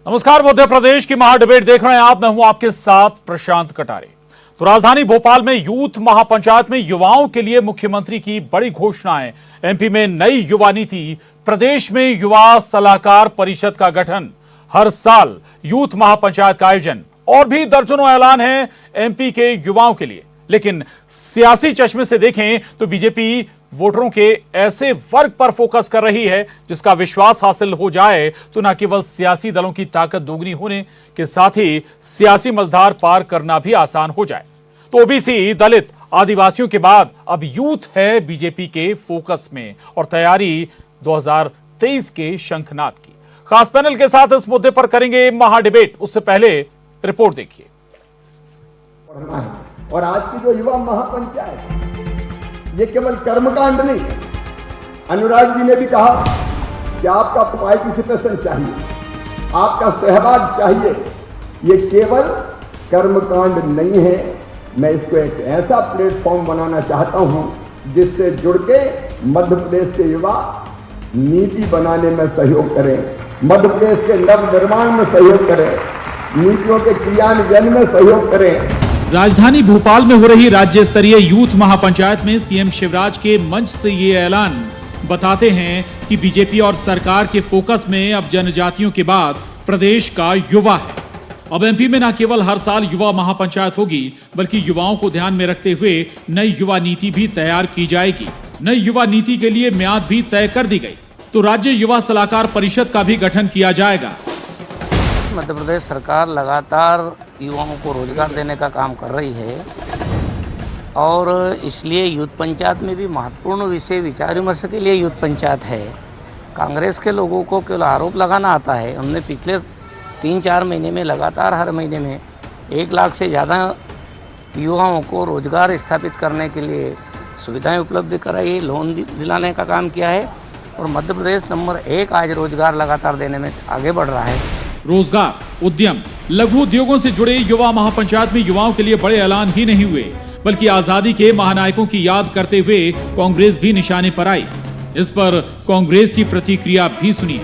नमस्कार, मध्य प्रदेश की महा डिबेट देख रहे हैं आप। मैं हूं आपके साथ प्रशांत कटारे। तो राजधानी भोपाल में यूथ महापंचायत में युवाओं के लिए मुख्यमंत्री की बड़ी घोषणाएं। एमपी में नई युवा नीति, प्रदेश में युवा सलाहकार परिषद का गठन, हर साल यूथ महापंचायत का आयोजन और भी दर्जनों ऐलान हैं एमपी के युवाओं के लिए। लेकिन सियासी चश्मे से देखें तो बीजेपी वोटरों के ऐसे वर्ग पर फोकस कर रही है जिसका विश्वास हासिल हो जाए तो न केवल सियासी दलों की ताकत दोगुनी होने के साथ ही सियासी मझधार पार करना भी आसान हो जाए। तो ओबीसी, दलित, आदिवासियों के बाद अब यूथ है बीजेपी के फोकस में और तैयारी 2023 के शंखनाद की। खास पैनल के साथ इस मुद्दे पर करेंगे महा डिबेट। उससे पहले रिपोर्ट देखिए। और आज की जो युवा महापंचायत, ये केवल कर्मकांड नहीं। अनुराग जी ने भी कहा कि आपका पार्टिसिपेशन चाहिए, आपका सहभाग चाहिए। ये केवल कर्मकांड नहीं है। मैं इसको एक ऐसा प्लेटफॉर्म बनाना चाहता हूं जिससे जुड़ के मध्य प्रदेश के युवा नीति बनाने में सहयोग करें, मध्य प्रदेश के नव निर्माण में सहयोग करें, नीतियों के क्रियान्वयन में सहयोग करें। राजधानी भोपाल में हो रही राज्य स्तरीय यूथ महापंचायत में सीएम शिवराज के मंच से ये ऐलान बताते हैं कि बीजेपी और सरकार के फोकस में अब जनजातियों के बाद प्रदेश का युवा है। अब एमपी में न केवल हर साल युवा महापंचायत होगी बल्कि युवाओं को ध्यान में रखते हुए नई युवा नीति भी तैयार की जाएगी। नई युवा नीति के लिए म्याद भी तय कर दी गई। तो राज्य युवा सलाहकार परिषद का भी गठन किया जाएगा। मध्य प्रदेश सरकार लगातार युवाओं को रोजगार देने का काम कर रही है और इसलिए यूथ पंचायत में भी महत्वपूर्ण विषय विचार विमर्श के लिए यूथ पंचायत है। कांग्रेस के लोगों को केवल आरोप लगाना आता है। हमने पिछले 3-4 महीने में लगातार हर महीने में 1 लाख से ज़्यादा युवाओं को रोजगार स्थापित करने के लिए सुविधाएं उपलब्ध कराई, लोन दिलाने का काम किया है और मध्य प्रदेश नंबर 1 आज रोजगार लगातार देने में आगे बढ़ रहा है। रोजगार, उद्यम, लघु उद्योगों से जुड़े युवा महापंचायत में युवाओं के लिए बड़े ऐलान ही नहीं हुए बल्कि आजादी के महानायकों की याद करते हुए कांग्रेस भी निशाने पर आई। इस पर कांग्रेस की प्रतिक्रिया भी सुनिए।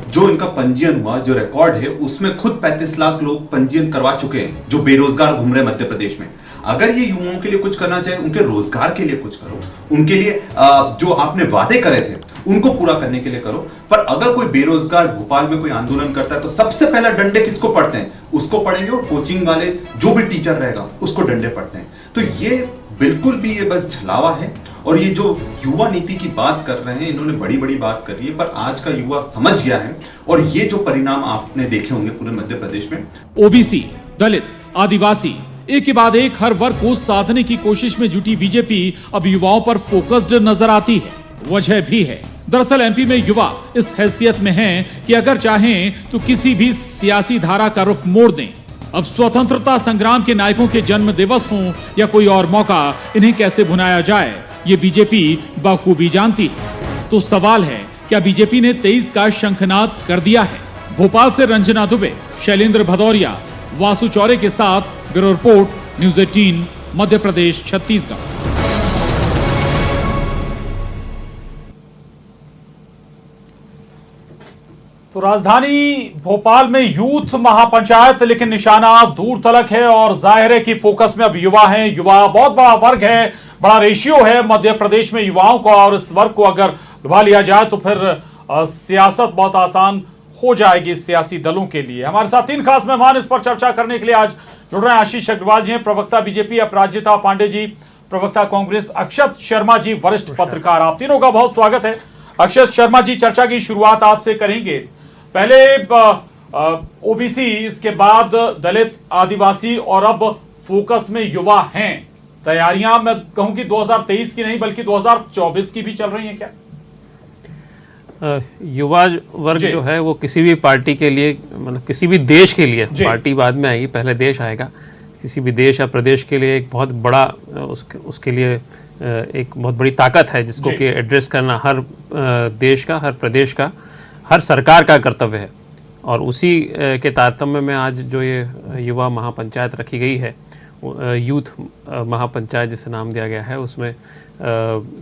जो इनका पंजीयन हुआ, जो रिकॉर्ड है, उसमें खुद 35 लाख लोग पंजीयन करवा चुके हैं जो बेरोजगार घूम रहे मध्य प्रदेश में। अगर ये युवाओं के लिए कुछ करना चाहे, उनके रोजगार के लिए कुछ करो, उनके लिए जो आपने वादे करे थे उनको पूरा करने के लिए करो। पर अगर कोई बेरोजगार भोपाल में कोई आंदोलन करता है तो सबसे पहला डंडे किसको पड़ते हैं? उसको पड़ेंगे और कोचिंग वाले जो भी टीचर रहेगा उसको डंडे पड़ते हैं। तो ये बिल्कुल भी ये बस छलावा है। और ये जो युवा नीति की बात कर रहे हैं, इन्होंने बड़ी बड़ी बात कर रही है पर आज का युवा समझ गया है और ये जो परिणाम आपने देखे होंगे पूरे मध्य प्रदेश में। ओबीसी, दलित, आदिवासी, एक के बाद एक हर वर्ग को साधने की कोशिश में जुटी बीजेपी अब युवाओं पर फोकस्ड नजर आती है। वजह भी है। दरअसल एमपी में युवा इस हैसियत में हैं कि अगर चाहें तो किसी भी सियासी धारा का रुख मोड़ दें। अब स्वतंत्रता संग्राम के नायकों के जन्म दिवस हों या कोई और मौका, इन्हें कैसे भुनाया जाए ये बीजेपी बखूबी जानती है। तो सवाल है, क्या बीजेपी ने 23 का शंखनाद कर दिया है? भोपाल से रंजना दुबे, शैलेंद्र भदौरिया, वासु चौरे के साथ bureau report, news 18, Madhya Pradesh, Chhattisgarh. तो राजधानी भोपाल में यूथ महापंचायत, लेकिन निशाना दूर तलक है और जाहिर है कि फोकस में अब युवा हैं। युवा बहुत बड़ा वर्ग है, बड़ा रेशियो है मध्य प्रदेश में युवाओं का और इस वर्ग को अगर लुभा लिया जाए तो फिर सियासत बहुत आसान हो जाएगी सियासी दलों के लिए। हमारे साथ 3 खास मेहमान इस पर चर्चा करने के लिए आज जुड़ रहे हैं। आशीष अग्रवाल जी हैं, प्रवक्ता बीजेपी, अपराजिता पांडे जी, प्रवक्ता कांग्रेस, अक्षत शर्मा जी, वरिष्ठ पत्रकार। आप तीनों का बहुत स्वागत है। अक्षत शर्मा जी, चर्चा की शुरुआत आपसे करेंगे। पहले ओबीसी, इसके बाद दलित, आदिवासी और अब फोकस में युवा हैं। तैयारियां मैं कहूं कि 2023 की नहीं बल्कि 2024 की भी चल रही हैं क्या? युवा वर्ग जो है वो किसी भी पार्टी के लिए, मतलब किसी भी देश के लिए, पार्टी बाद में आएगी, पहले देश आएगा। किसी भी देश या प्रदेश के लिए एक बहुत बड़ा उसके लिए एक बहुत बड़ी ताकत है जिसको कि एड्रेस करना हर देश का, हर प्रदेश का, हर सरकार का कर्तव्य है। और उसी के तारतम्य में आज जो ये युवा महापंचायत रखी गई है, यूथ महापंचायत जिसे नाम दिया गया है, उसमें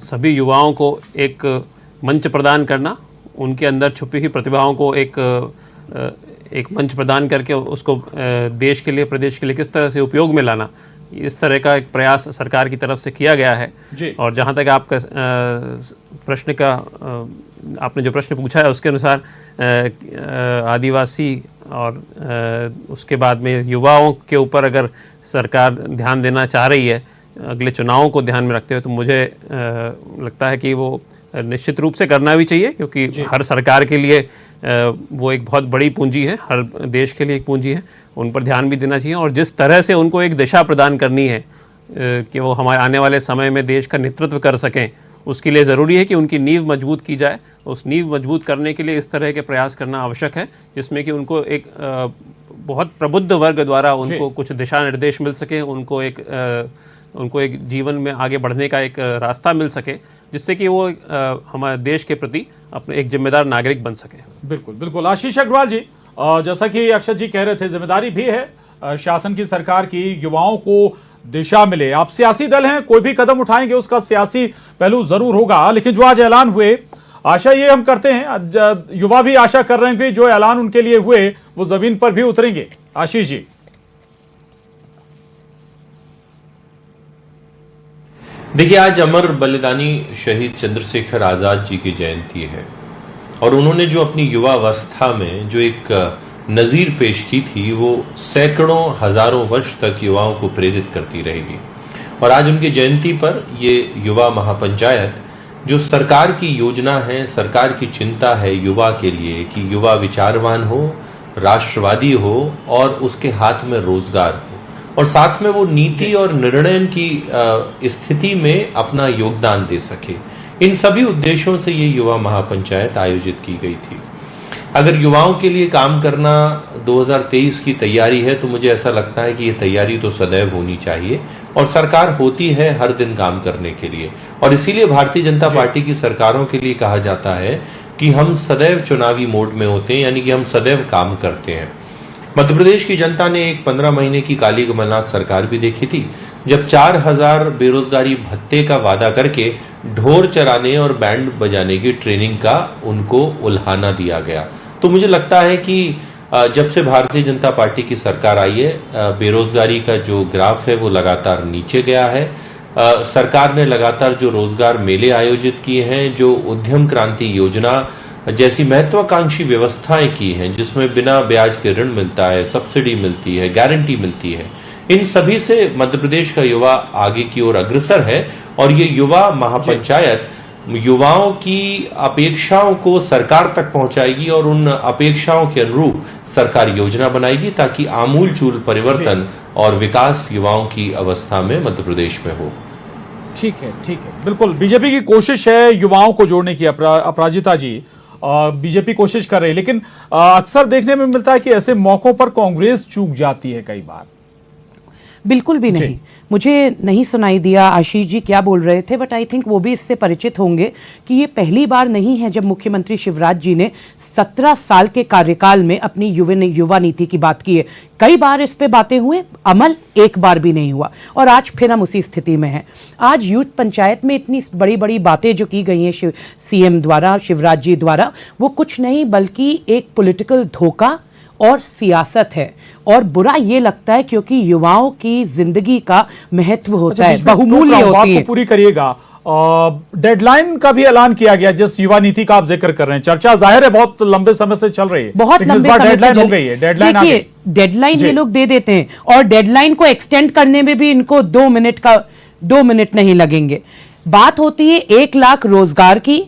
सभी युवाओं को एक मंच प्रदान करना, उनके अंदर छुपी हुई प्रतिभाओं को एक मंच प्रदान करके उसको देश के लिए, प्रदेश के लिए किस तरह से उपयोग में लाना, इस तरह का एक प्रयास सरकार की तरफ से किया गया है जी। और जहाँ तक आपका प्रश्न का आपने जो प्रश्न पूछा है उसके अनुसार आदिवासी और उसके बाद में युवाओं के ऊपर अगर सरकार ध्यान देना चाह रही है अगले चुनावों को ध्यान में रखते हुए, तो मुझे लगता है कि वो निश्चित रूप से करना भी चाहिए, क्योंकि हर सरकार के लिए वो एक बहुत बड़ी पूंजी है, हर देश के लिए एक पूंजी है, उन पर ध्यान भी देना चाहिए। और जिस तरह से उनको एक दिशा प्रदान करनी है कि वो हमारे आने वाले समय में देश का नेतृत्व कर सकें, उसके लिए ज़रूरी है कि उनकी नींव मजबूत की जाए। उस नींव मजबूत करने के लिए इस तरह के प्रयास करना आवश्यक है, जिसमें कि उनको एक बहुत प्रबुद्ध वर्ग द्वारा उनको कुछ दिशा निर्देश मिल सके, उनको एक जीवन में आगे बढ़ने का एक रास्ता मिल सके, जिससे कि वो हमारे देश के प्रति अपने एक जिम्मेदार नागरिक बन सके। बिल्कुल बिल्कुल। आशीष अग्रवाल जी, जैसा कि अक्षत जी कह रहे थे, जिम्मेदारी भी है शासन की, सरकार की, युवाओं को दिशा मिले। आप सियासी दल हैं, कोई भी कदम उठाएंगे उसका सियासी पहलू जरूर होगा, लेकिन जो आज ऐलान हुए, आशा ये हम करते हैं, युवा भी आशा कर रहे हैं कि जो ऐलान उनके लिए हुए वो जमीन पर भी उतरेंगे। आशीष जी। देखिए, आज अमर बलिदानी शहीद चंद्रशेखर आजाद जी की जयंती है और उन्होंने जो अपनी युवावस्था में जो एक नजीर पेश की थी, वो सैकड़ों हजारों वर्ष तक युवाओं को प्रेरित करती रहेगी। और आज उनकी जयंती पर ये युवा महापंचायत जो सरकार की योजना है, सरकार की चिंता है युवा के लिए कि युवा विचारवान हो, राष्ट्रवादी हो और उसके हाथ में रोजगार हो, और साथ में वो नीति और निर्णय की स्थिति में अपना योगदान दे सके। इन सभी उद्देश्यों से ये युवा महापंचायत आयोजित की गई थी। अगर युवाओं के लिए काम करना 2023 की तैयारी है, तो मुझे ऐसा लगता है कि ये तैयारी तो सदैव होनी चाहिए और सरकार होती है हर दिन काम करने के लिए। और इसीलिए भारतीय जनता पार्टी की सरकारों के लिए कहा जाता है कि हम सदैव चुनावी मोड में होते हैं, यानी कि हम सदैव काम करते हैं। मध्य प्रदेश की जनता ने एक 15 महीने की काली कमलनाथ सरकार भी देखी थी, जब 4000 बेरोजगारी भत्ते का वादा करके ढोर चराने और बैंड बजाने की ट्रेनिंग का उनको उल्हाना दिया गया। तो मुझे लगता है कि जब से भारतीय जनता पार्टी की सरकार आई है, बेरोजगारी का जो ग्राफ है वो लगातार नीचे गया है। सरकार ने लगातार जो रोजगार मेले आयोजित किए हैं, जो उद्यम क्रांति योजना जैसी महत्वाकांक्षी व्यवस्थाएं की हैं, जिसमें बिना ब्याज के ऋण मिलता है, सब्सिडी मिलती है, गारंटी मिलती है, इन सभी से मध्य प्रदेश का युवा आगे की ओर अग्रसर है। और ये युवा महापंचायत युवाओं की अपेक्षाओं को सरकार तक पहुंचाएगी और उन अपेक्षाओं के अनुरूप सरकार योजना बनाएगी, ताकि आमूलचूल परिवर्तन और विकास युवाओं की अवस्था में मध्य प्रदेश में हो। ठीक है, ठीक है, बिल्कुल। बीजेपी की कोशिश है युवाओं को जोड़ने की, अपराजिता जी, बीजेपी कोशिश कर रही है, लेकिन अक्सर देखने में मिलता है कि ऐसे मौकों पर कांग्रेस चूक जाती है कई बार। बिल्कुल भी नहीं, मुझे नहीं सुनाई दिया आशीष जी क्या बोल रहे थे, बट आई थिंक वो भी इससे परिचित होंगे कि ये पहली बार नहीं है जब मुख्यमंत्री शिवराज जी ने 17 साल के कार्यकाल में अपनी युवा नीति की बात की है। कई बार इस पे बातें हुए, अमल एक बार भी नहीं हुआ, और आज फिर हम उसी स्थिति में हैं। आज यूथ पंचायत में इतनी बड़ी बड़ी बातें जो की गई हैं सीएम द्वारा, शिवराज जी द्वारा, वो कुछ नहीं बल्कि एक पॉलिटिकल धोखा और सियासत है। और बुरा ये लगता है क्योंकि युवाओं की जिंदगी का महत्व होता है, बहुमूल्य होती है। पूरी करिएगा। डेडलाइन का भी ऐलान किया गया, जिस युवा नीति का आप जिक्र कर रहे हैं, चर्चा जाहिर है बहुत लंबे समय से चल रही है, बहुत लंबे समय से हो गई है। डेडलाइन ये लोग दे देते हैं और डेडलाइन को एक्सटेंड करने में भी इनको 2 मिनट नहीं लगेंगे। बात होती है 1 लाख रोजगार की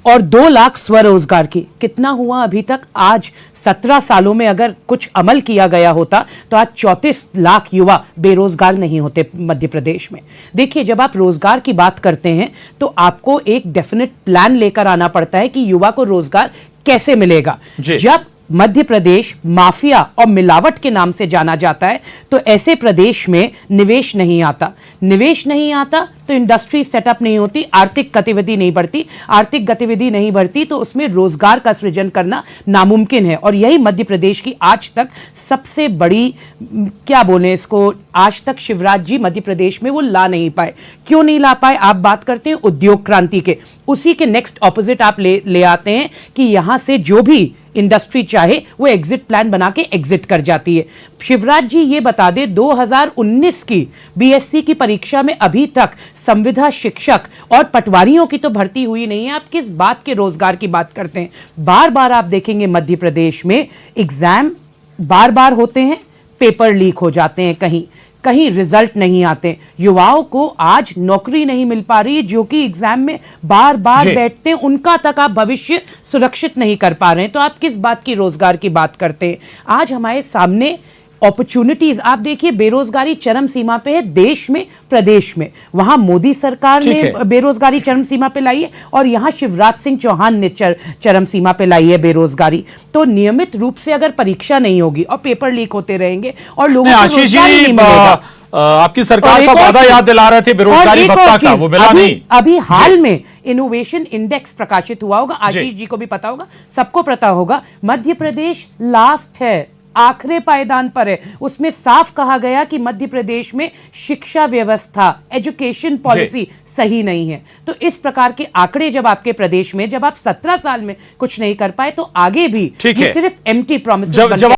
और 2 लाख स्वरोजगार की। कितना हुआ अभी तक? आज 17 सालों में अगर कुछ अमल किया गया होता तो आज 34 लाख युवा बेरोजगार नहीं होते मध्य प्रदेश में। देखिए, जब आप रोजगार की बात करते हैं तो आपको एक डेफिनेट प्लान लेकर आना पड़ता है कि युवा को रोजगार कैसे मिलेगा। जब मध्य प्रदेश माफिया और मिलावट के नाम से जाना जाता है तो ऐसे प्रदेश में निवेश नहीं आता तो इंडस्ट्री सेटअप नहीं होती, आर्थिक गतिविधि नहीं बढ़ती। आर्थिक गतिविधि नहीं बढ़ती तो उसमें रोजगार का सृजन करना नामुमकिन है। और यही मध्य प्रदेश की आज तक सबसे बड़ी, क्या बोले इसको, आज तक शिवराज जी मध्य प्रदेश में वो ला नहीं पाए। क्यों नहीं ला पाए? आप बात करते हैं उद्योग क्रांति के, उसी के नेक्स्ट ऑपोजिट आप ले आते हैं कि यहां से जो भी इंडस्ट्री चाहे वो एग्जिट प्लान बना के एग्जिट कर जाती है। शिवराज जी ये बता दे 2019 की बीएससी की परीक्षा में अभी तक संविदा शिक्षक और पटवारियों की तो भर्ती हुई नहीं है। आप किस बात के रोजगार की बात करते हैं? बार बार आप देखेंगे मध्य प्रदेश में एग्जाम बार बार होते हैं, पेपर लीक हो जाते हैं, कहीं कहीं रिजल्ट नहीं आते, युवाओं को आज नौकरी नहीं मिल पा रही जो कि एग्जाम में बार बार बैठते हैं, उनका तक आप भविष्य सुरक्षित नहीं कर पा रहे हैं। तो आप किस बात की रोजगार की बात करते हैं? आज हमारे सामने अपॉर्चुनिटीज आप देखिए, बेरोजगारी चरम सीमा पे है देश में, प्रदेश में। वहां मोदी सरकार ने बेरोजगारी चरम सीमा पे लाई है और यहां शिवराज सिंह चौहान ने चरम सीमा पे लाई है बेरोजगारी। तो नियमित रूप से अगर परीक्षा नहीं होगी और पेपर लीक होते रहेंगे और लोगों को रोजगार नहीं मिलेगा। आपकी सरकार का वादा याद दिला रहे थे बेरोजगारी भत्ता का, वो मिला नहीं। अभी हाल में इनोवेशन इंडेक्स प्रकाशित हुआ होगा, आशीष जी को भी पता होगा, सबको पता होगा, मध्य प्रदेश लास्ट है, आखिरी पायदान पर है। उसमें साफ कहा गया कि मध्य प्रदेश में शिक्षा व्यवस्था, एजुकेशन पॉलिसी सही नहीं है। तो इस प्रकार के आंकड़े जब आपके प्रदेश में, जब आप 17 साल में कुछ नहीं कर पाए, तो आगे भी ये सिर्फ एम्प्टी प्रॉमिसेस